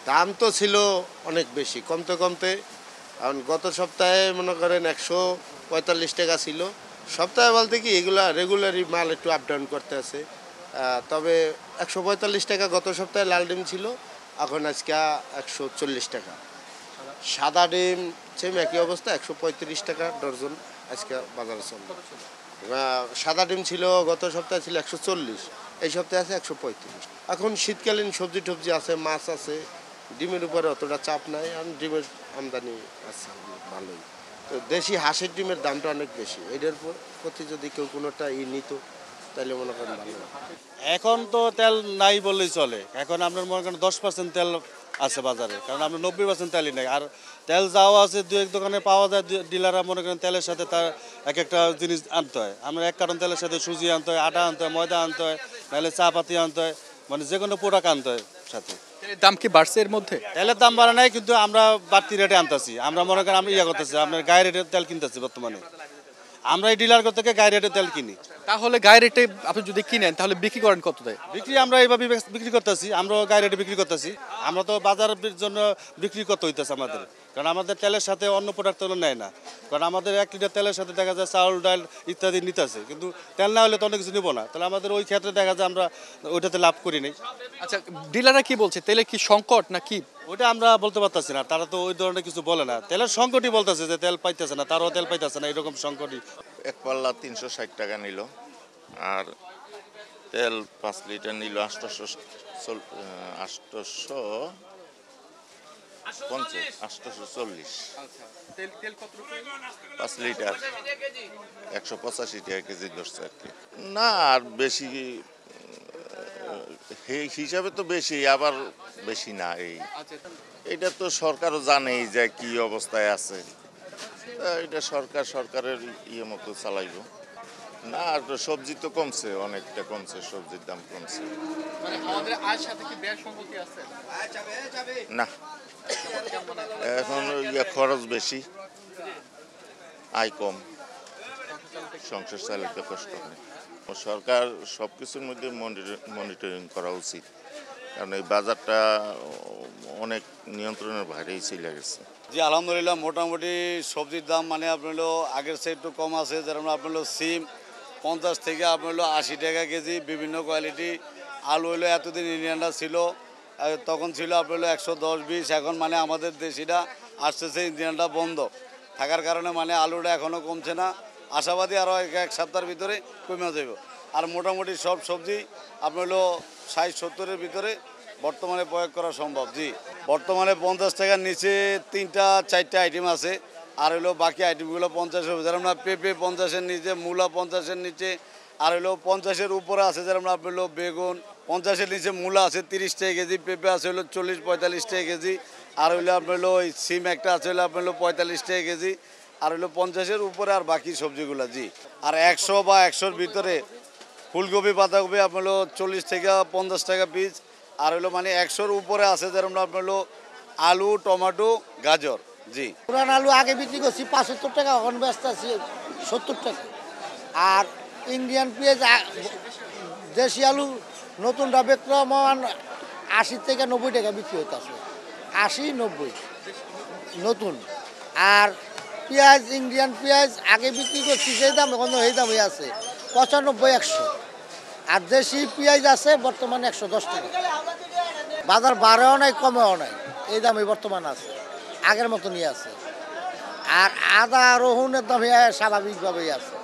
দাম তো ছিল অনেক বেশি, কমতে কমতে এখন গত সপ্তাহে মনে করেন 145 টাকা ছিল। সপ্তাহে বলতে কি এগুলা রেগুলারই মাল একটু আপ ডাউন করতে আছে। তবে 145 টাকা গত সপ্তাহে লাল ডিম ছিল, এখন আজকে 140 টাকা। সাদা ডিম সেম একই অবস্থা, 135 টাকা ডর্জন আজকে বাজারে চলবে। সাদা ডিম ছিল গত সপ্তাহে ছিল 140, এই সপ্তাহে আছে 135। এখন শীতকালীন সবজি টবজি আছে, মাছ আছে, ডিমের উপরে অতটা চাপ নাই। আর ডিমের আমদানি আছে ভালোই। তো দেশি হাঁসের ডিমের দামটা অনেক বেশি, এটার প্রতি যদি কেউ কোনোটা নিত তাহলে মনে করেন ভালো। এখন তো তেল নাই বললেই চলে। এখন আপনার মনে করেন 10% তেল আছে বাজারে, কারণ আপনার 90% তেলই নেই। আর তেল যাও আছে দু এক দোকানে পাওয়া যায়, ডিলাররা মনে করেন তেলের সাথে তার এক একটা জিনিস আনতে হয়। আমরা 1 কার্টন তেলের সাথে সুজি আনতে হয়, আটা আনতে হয়, ময়দা আনতে হয়, নাহলে চা পাতি আনতে হয়, মানে যে কোনো প্রোডাক্ট আনতে হয় সাথে। তেলের দাম কি বাড়ছে এর মধ্যে? তেলের দাম বাড়ে নাই, কিন্তু আমরা বাড়তি রেটে আনতেছি। আমরা মনে করেন আমরা করতেছি, আপনার গায়ে রেটে তেল কিনতেছি বর্তমানে। আমরা এই ডিলার থেকে গায়ে রেটে তেল কিনি। তাহলে গায়ে রেটে আপনি যদি কিনেন তাহলে বিক্রি করেন কত দেয়? বিক্রি আমরা এইভাবে বিক্রি করতেছি, আমরা গায়ে রেটে বিক্রি করতেছি। আমরা তো বাজারের জন্য বিক্রি করতে হইতেছে আমাদের, কারণ আমাদের তেলের সাথে অন্য প্রোডাক্ট তো নেয় না। কারণ আমাদের 1 লিটার তেলের সাথে দেখা যায় চাউল ডাল ইত্যাদি নিতেছে, কিন্তু তেল না হলে তো অনেক কিছু নিব না। তাহলে আমাদের ওই ক্ষেত্রে দেখা যায় আমরা ওইটাতে লাভ করি নাই। আচ্ছা, ডিলাররা কি বলছে, তেলে কি সংকট না কি? ওইটা আমরা বলতে পারতেছি না, তারা তো ওই ধরনের কিছু বলে না। তেলের সংকটই বলতেছে যে তেল পাইতেছে না, তারাও তেল পাইতেছে না, এরকম সংকটই। এক পাল্লা 360 টাকা নিল, আর তেল 5 লিটার নিল 840। 5 লিটার 185 টাকা কেজি ধরছে আর কি। না আর বেশি হিসাবে তো বেশি, আবার বেশি না। এটা তো সরকারও জানেই যে কি অবস্থায় আছে। এটা সরকারের মতো চালাইব না। আর সবজি তো কমছে, অনেকটা কমছে, সবজির দাম কমছে। না, এখন খরচ বেশি, আয় কম, সংসার চালাতে কষ্ট হয়। সরকার সবকিছুর মধ্যে মনিটরিং করা উচিত, কারণ এই বাজারটা অনেক নিয়ন্ত্রণের বাইরেই চলে গেছে। জি আলহামদুলিল্লাহ, মোটামুটি সবজির দাম মানে আপনার হলো আগের চেয়ে একটু কম আছে। যেমন আপনার হলো সিম 50 থেকে আপনার হলো 80 টাকা কেজি, বিভিন্ন কোয়ালিটি। আলু হলো এতদিন ইন্ডিয়ানটা ছিল, তখন ছিল আপনার হলো 110-20। এখন মানে আমাদের দেশিটা আসতেছে, ইন্ডিয়ানটা বন্ধ থাকার কারণে মানে আলুটা এখনও কমছে না। আশাবাদী আরও 1 সপ্তাহের ভিতরে কমে যাবে। আর মোটামুটি সব সবজি আপনার হলো 60-70-এর ভিতরে বর্তমানে প্রয়োগ করা সম্ভব। জি, বর্তমানে 50 টাকার নিচে 3-4টা আইটেম আছে, আর হলো বাকি আইটেমগুলো 50-এর উপরে। যেমন পেঁপে 50-এর নিচে, মূলা 50-এর নিচে, আর হলো 50-এর উপরে আছে। যেমন আপনার হলো বেগুন 50-এর নিচে, মূলা আছে 30 টাকা কেজি, পেঁপে আছে হলো 40-45 টাকা কেজি, আর হলো আপনার হলো ওই সিম একটা আছে হলো আপনার হলো 45 টাকা কেজি, আর হলো 50-এর উপরে আর বাকি সবজিগুলো। জি, আর 100 বা 100-এর ভিতরে ফুলকপি বাঁধাকপি আপনার হলো 40 থেকে 50 টাকা পিস, আর হলো মানে 100-এর উপরে আছে। যেরকম আপনার হলো আলু, টমেটো, গাজর। জি, পুরান আলু আগে বিক্রি করছি 75 টাকা, এখন ব্যস্ত আছি 70 টাকা। আর ইন্ডিয়ান পেঁয়াজ, দেশি আলু নতুনটা বিক্রমান 80 থেকে 90 টাকা বিক্রি হইতেছে, 80-90 নতুন। আর পেঁয়াজ, ইন্ডিয়ান পেঁয়াজ আগে বিক্রি করছি যেই দাম, এখন এই দামই আছে 95-100। আর দেশি পেঁয়াজ আছে বর্তমানে 110 টাকা। বাজার বাড়েও নাই, কমেও নাই, এই দামে বর্তমান আছে, আগের মতনই আছে। আর আদা রসুনের দাম স্বাভাবিকভাবেই আছে।